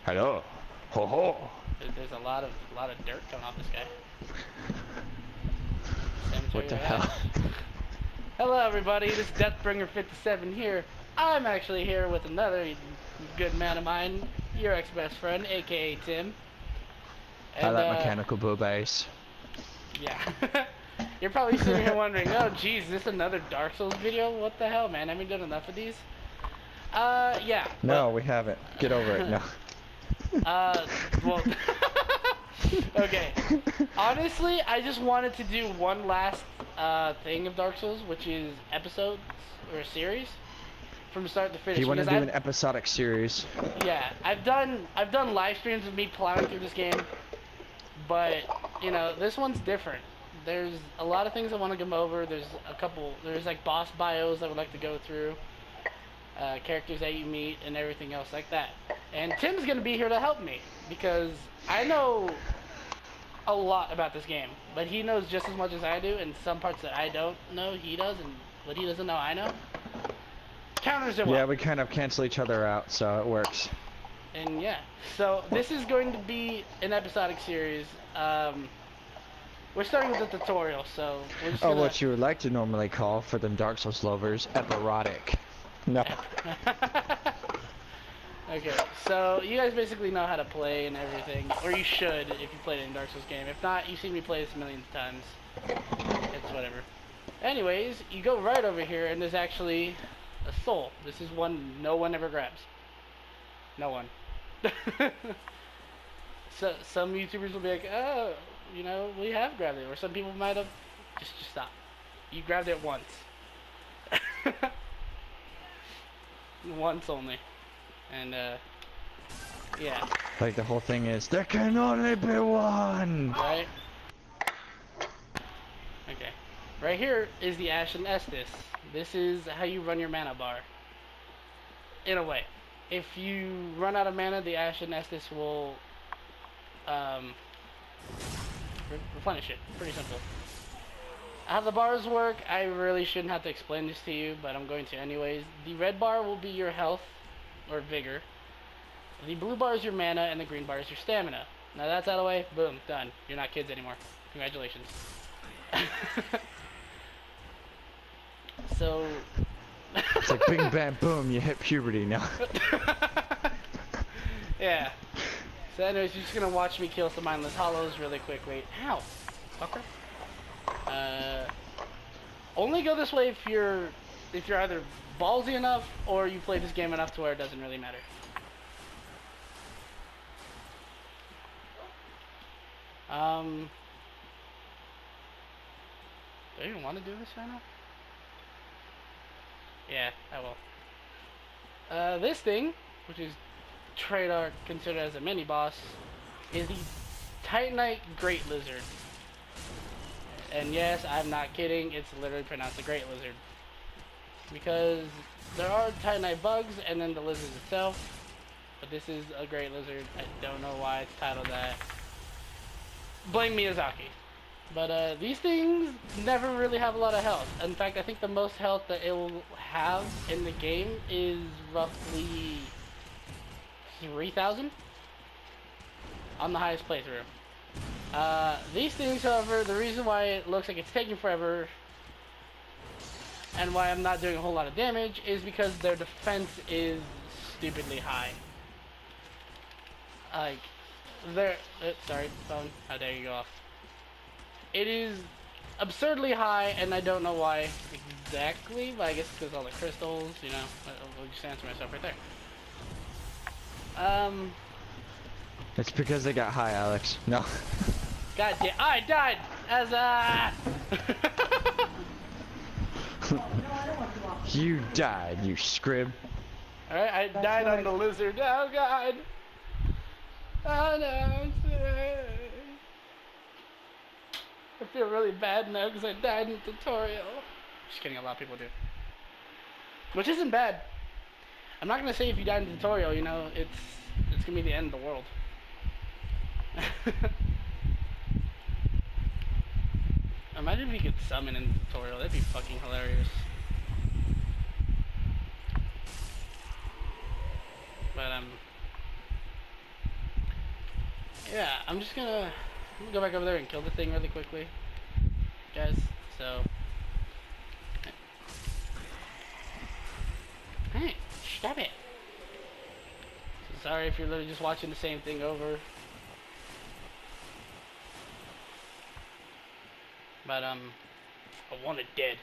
Hello. Ho ho. There's a lot of dirt coming off this guy. Cemetery What the of hell? Ash. Hello, everybody. This is Deathbringer57 here. I'm actually here with another good man of mine, your ex-best friend, aka Tim. I And like mechanical boobies. yeah. You're probably sitting here wondering, oh, geez, is this another Dark Souls video? What the hell, man? Haven't we done enough of these? Yeah. No, we haven't. Get over it. No. Well, okay. Honestly, I just wanted to do one last thing of Dark Souls, which is episodes or a series from start to finish. You want to because do an episodic series? Yeah, I've done live streams of me plowing through this game, but you know this one's different. There's a lot of things I want to come over. There's like boss bios I would like to go through. Characters that you meet and everything else like that. And Tim's gonna be here to help me because I know a lot about this game, but he knows just as much as I do, and some parts that I don't know he does, and what he doesn't know I know. Counters it well. Yeah, we kind of cancel each other out, so it works. And yeah, so this is going to be an episodic series. We're starting with the tutorial, so we're just gonna... what you would like to normally call, for them Dark Souls lovers, episodic. No. Okay, so you guys basically know how to play and everything, or you should if you played any Dark Souls game. If not, you've seen me play this millions of times. It's whatever. Anyways, you go right over here, and there's actually a soul. This is one no one ever grabs. No one. So some YouTubers will be like, oh, you know, we have grabbed it, or some people might have. Just stop. You grabbed it once. Once only. And yeah. Like the whole thing is, there can only be one! Right? Okay. Right here is the Ashen Estus. This is how you run your mana bar. In a way. If you run out of mana, the Ashen Estus will replenish it. Pretty simple. How the bars work, I really shouldn't have to explain this to you, but I'm going to anyways. The red bar will be your health, or vigor. The blue bar is your mana, and the green bar is your stamina. Now that's out of the way, boom, done. You're not kids anymore. Congratulations. So... It's like bing bam boom, you hit puberty now. Yeah. So anyways, you're just gonna watch me kill some mindless hollows really quickly. Ow! Fucker. Only go this way if you're either ballsy enough or you play this game enough to where it doesn't really matter. Do I even want to do this right now? Yeah, I will. This thing, which is Treyarch considered as a mini boss, is the Titanite Great Lizard. And yes, I'm not kidding, it's literally pronounced a Great Lizard. Because there are Titanite bugs and then the lizard itself, but this is a Great Lizard. I don't know why it's titled that. Blame Miyazaki. But these things never really have a lot of health. In fact, I think the most health that it will have in the game is roughly 3,000 on the highest playthrough. These things, however, the reason why it looks like it's taking forever and why I'm not doing a whole lot of damage is because their defense is stupidly high. Like, sorry, phone. How dare you go off. It is absurdly high, and I don't know why exactly, but I guess it's because all the crystals, you know. I'll just answer myself right there. It's because they got high, Alex. No. God damn, I died as You died, you scrib. Alright, I died on the lizard. Oh god. Oh no. I feel really bad now because I died in the tutorial. Just kidding, a lot of people do. Which isn't bad. I'm not gonna say if you died in the tutorial, you know, it's gonna be the end of the world. Imagine if you could summon in the tutorial, that'd be fucking hilarious. But yeah, I'm gonna go back over there and kill the thing really quickly, guys. So, hey, stop it. So sorry if you're literally just watching the same thing over. But I want it dead.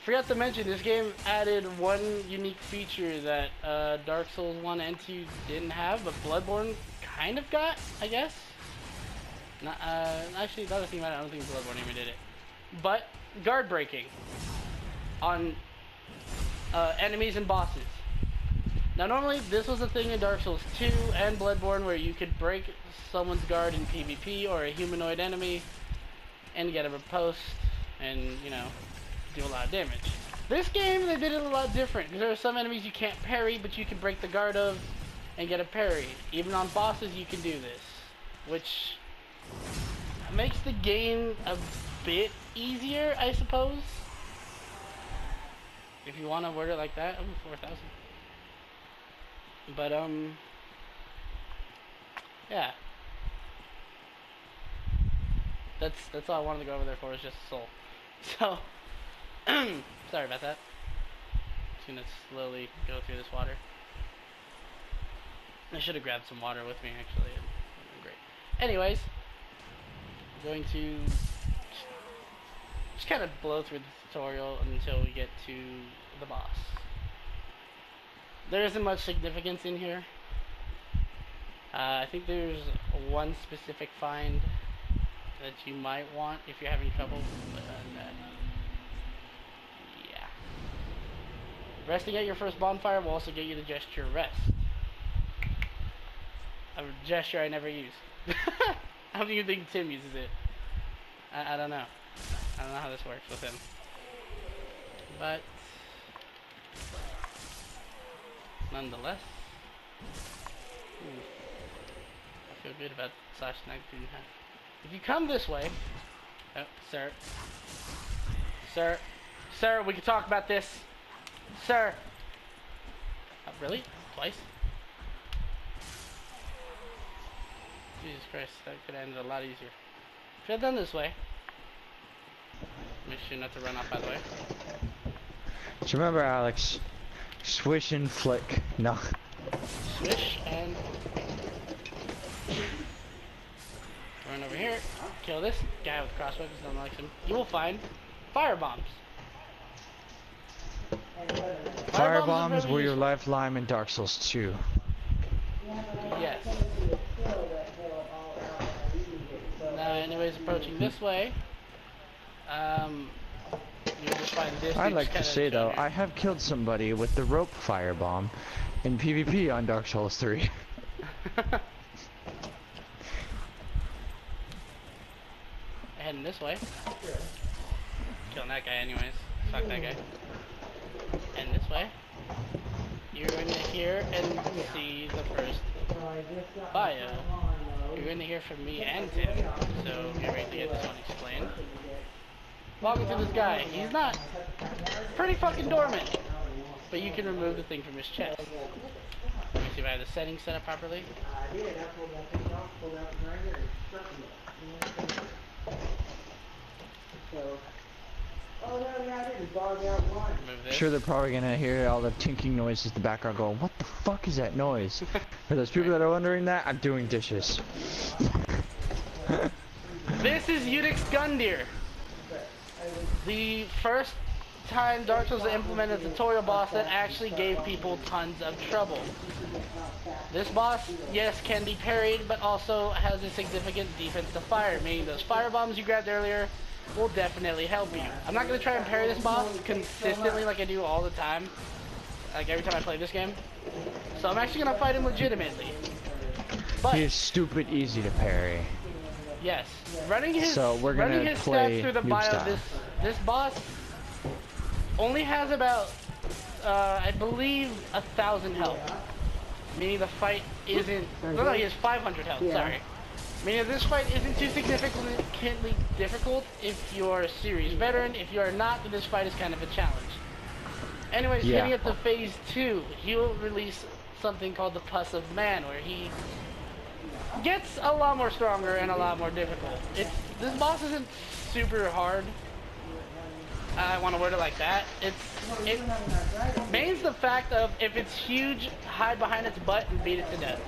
Forgot to mention, this game added one unique feature that Dark Souls 1 and 2 didn't have, but Bloodborne kind of got, I guess. Not, actually, the other thing about it, I don't think Bloodborne even did it. But guard breaking on enemies and bosses. Now, normally this was a thing in Dark Souls 2 and Bloodborne where you could break someone's guard in PvP or a humanoid enemy and get a riposte and, you know, do a lot of damage. This game, they did it a lot different because there are some enemies you can't parry, but you can break the guard of and get a parry. Even on bosses, you can do this, which makes the game a bit easier, I suppose. If you want to word it like that. Oh, 4,000. But, yeah. That's all I wanted to go over there for, is just soul. So, sorry about that. Just gonna slowly go through this water. I should have grabbed some water with me, actually. It would have been great. Anyways, I'm going to just kind of blow through the tutorial until we get to the boss. There isn't much significance in here. I think there's one specific find that you might want if you're having trouble. But, yeah. Resting at your first bonfire will also get you the gesture rest. A gesture I never use. I don't even think Tim uses it. I don't know. I don't know how this works with him. But nonetheless, I feel good about /19. If you come this way, oh, sir, we can talk about this, sir. Oh, really? Twice? Jesus Christ, that could have ended a lot easier. If you had done this way, make sure not to run off, by the way. Just remember, Alex, swish and flick. No. Swish and run over here. Kill this guy with crossbow because no one likes him. You will find fire bombs. Fire bombs were your lifeline in Dark Souls 2. Yes. Now, anyways, approaching this way, you'll just find this. I'd like to say though, I have killed somebody with the rope firebomb in PvP on Dark Souls 3. Heading this way. Killing that guy anyways. Fuck that guy. And this way. You're going to hear and see the first bio. You're going to hear from me and Tim. So get ready to get this one explained. Walking through this guy. He's not pretty fucking dormant. But you can remove the thing from his chest. Let me see if I have the settings set up properly. I'm sure they're probably gonna hear all the tinking noises in the background going, what the fuck is that noise? For those people that are wondering that, I'm doing dishes. This is YourExbestfriend. The first time Dark Souls implemented a tutorial boss that actually gave people tons of trouble. This boss, yes, can be parried, but also has a significant defense to fire, meaning those fire bombs you grabbed earlier will definitely help you. I'm not going to try and parry this boss consistently like I do all the time, like every time I play this game. So I'm actually going to fight him legitimately. But He is stupid easy to parry. yes, running his So we're gonna running his play stats through the noob bio, style. this boss only has about I believe 1,000 health. Meaning the fight isn't. No, he has 500 health. Sorry. Meaning this fight isn't too significantly difficult if you're a series veteran. If you are not, then this fight is kind of a challenge. Anyways, Yeah. hitting at the phase 2, he'll release something called the Pus of Man, where he gets a lot more stronger and a lot more difficult. This boss isn't super hard. I want to word it like that. It means the fact of if it's huge, hide behind its butt and beat it to death.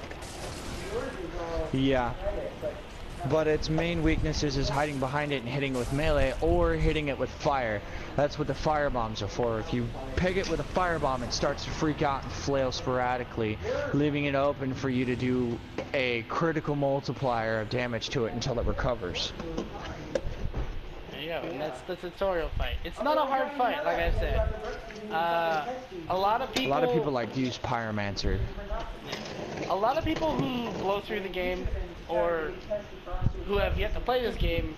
Yeah. But its main weaknesses is hiding behind it and hitting it with melee or hitting it with fire. That's what the fire bombs are for. If you peg it with a fire bomb, it starts to freak out and flail sporadically, leaving it open for you to do a critical multiplier of damage to it until it recovers. There you go, and that's the tutorial fight. It's not a hard fight, like I said. A lot of people like to use Pyromancer. A lot of people who blow through the game or who have yet to play this game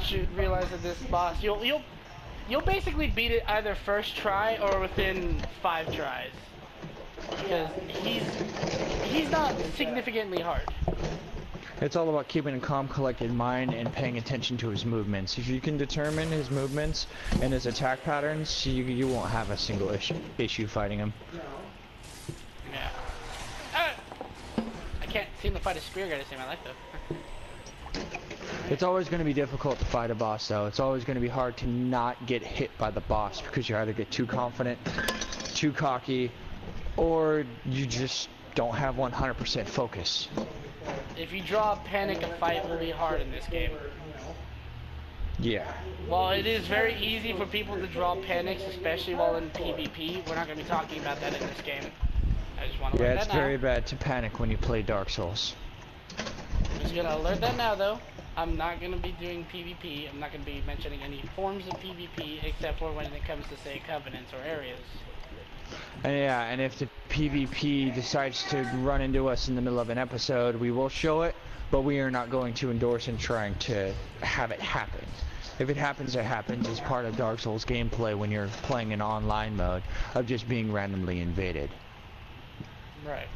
should realize that this boss, you'll basically beat it either first try or within 5 tries, because he's not significantly hard. It's all about keeping a calm, collected mind and paying attention to his movements. If you can determine his movements and his attack patterns, you won't have a single issue fighting him. Yeah. I can't seem to fight a spear guy to save my life though. It's always going to be difficult to fight a boss though. It's always going to be hard to not get hit by the boss because you either get too confident, too cocky, or you just don't have 100% focus. If you draw a panic, a fight will be hard in this game. Yeah. While it is very easy for people to draw panics, especially while in PvP, we're not going to be talking about that in this game. I just want to alert that now. Yeah, it's very bad to panic when you play Dark Souls. I'm just going to alert that now, though. I'm not going to be doing PvP. I'm not going to be mentioning any forms of PvP, except for when it comes to, say, covenants or areas. And yeah, and if the PvP decides to run into us in the middle of an episode, we will show it, but we are not going to endorse and trying to have it happen. If it happens, it happens. It's part of Dark Souls gameplay when you're playing in online mode of just being randomly invaded. Right.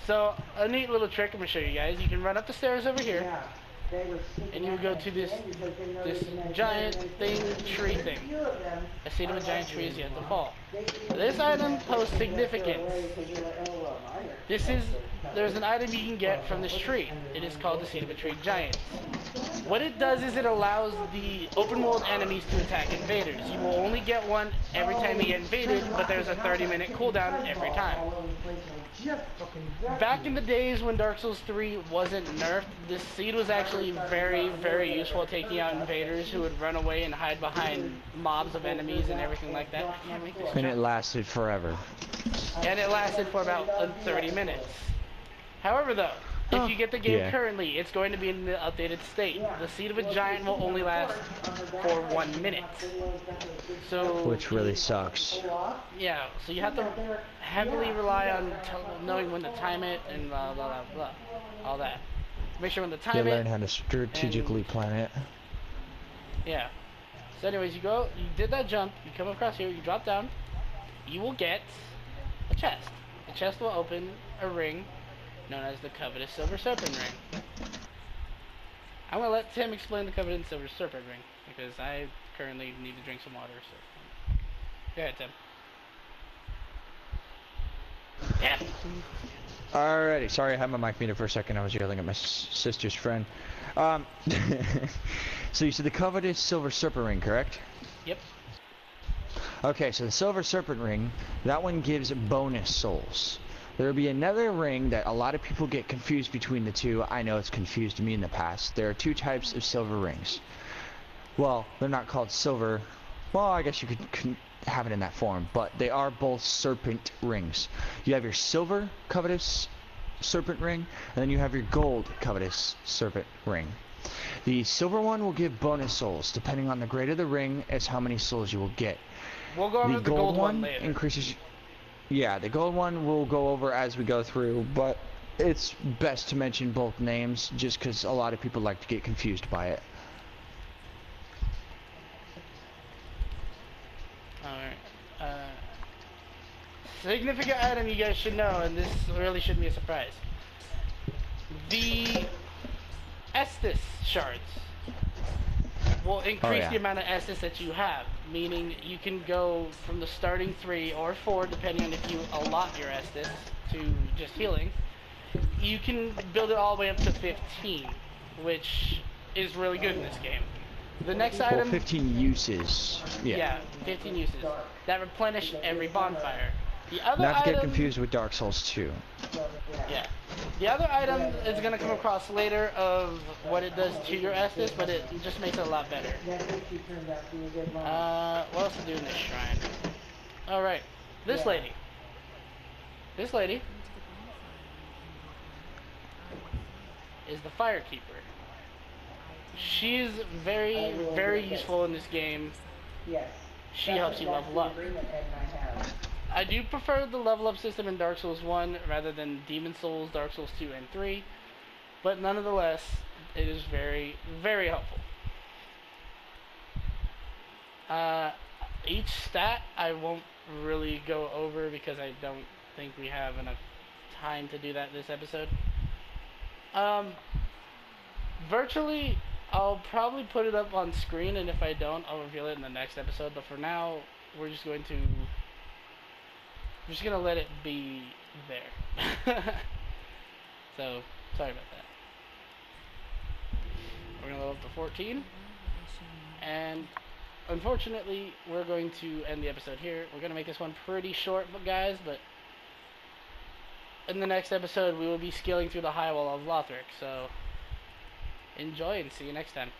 So, a neat little trick I'm going to show you guys. You can run up the stairs over here, and you go to this giant tree thing. A seed of a giant tree is yet to fall. This item poses significance. There's an item you can get from this tree. It is called the seed of a tree giant. What it does is it allows the open world enemies to attack invaders. You will only get one every time you get invaded, but there's a 30-minute cooldown every time. Back in the days when Dark Souls 3 wasn't nerfed, this seed was actually very, very useful at taking out invaders who would run away and hide behind mobs of enemies and everything like that. I can't make this And jump. it lasted forever. And it lasted for about 30 minutes. However, though, if you get the game currently, it's going to be in the updated state. The seed of a giant will only last for 1 minute. So, Which really sucks. yeah, so you have to heavily rely on knowing when to time it and blah, blah, blah, blah. All that. Make sure when to time You it. learn how to strategically plan it. Yeah. So anyways, you did that jump, you come across here, you drop down, you will get a chest. The chest will open a ring known as the Covetous Silver Serpent Ring. I'm going to let Tim explain the Covetous Silver Serpent Ring, because I currently need to drink some water, so... Go ahead, Tim. Yeah. Alrighty, sorry I had my mic muted for a second. I was yelling at my sister's friend. So you said the Covetous Silver Serpent Ring, correct? Yep. Okay, so the Silver Serpent Ring, that one gives bonus souls. There will be another ring that a lot of people get confused between the two. I know it's confused me in the past. There are two types of silver rings. Well, they're not called silver. Well, I guess you could have it in that form, but they are both serpent rings. You have your silver Covetous Serpent Ring, and then you have your gold Covetous Serpent Ring. The silver one will give bonus souls. Depending on the grade of the ring is how many souls you will get. We'll go over the gold one later. Increases... Yeah, the gold one we'll go over as we go through, but it's best to mention both names just because a lot of people like to get confused by it. Alright. Significant item you guys should know, and this really shouldn't be a surprise. The Estus shards will increase yeah. the amount of Estus that you have, meaning you can go from the starting 3 or 4, depending on if you allot your Estus to just healing. You can build it all the way up to 15, which is really good in this game. The next Well, item... 15 uses. Yeah, 15 uses. That replenish every bonfire. The other Not to item... get confused with Dark Souls 2. Yeah. The other item is going to come across later of what it does to your Estus, but it just makes it a lot better. What else to do in this shrine? Alright. This lady. This lady is the Firekeeper. She's very, very useful in this game. She helps you level up. I do prefer the level up system in Dark Souls 1 rather than Demon Souls, Dark Souls 2, and 3. But nonetheless, it is very, very helpful. Each stat I won't really go over because I don't think we have enough time to do that this episode. Virtually, I'll probably put it up on screen, and if I don't, I'll reveal it in the next episode. But for now, we're just going to let it be there. So, sorry about that. We're gonna level up to 14, and unfortunately, we're going to end the episode here. We're gonna make this one pretty short, guys, but in the next episode, we will be scaling through the high wall of Lothric. So, enjoy and see you next time.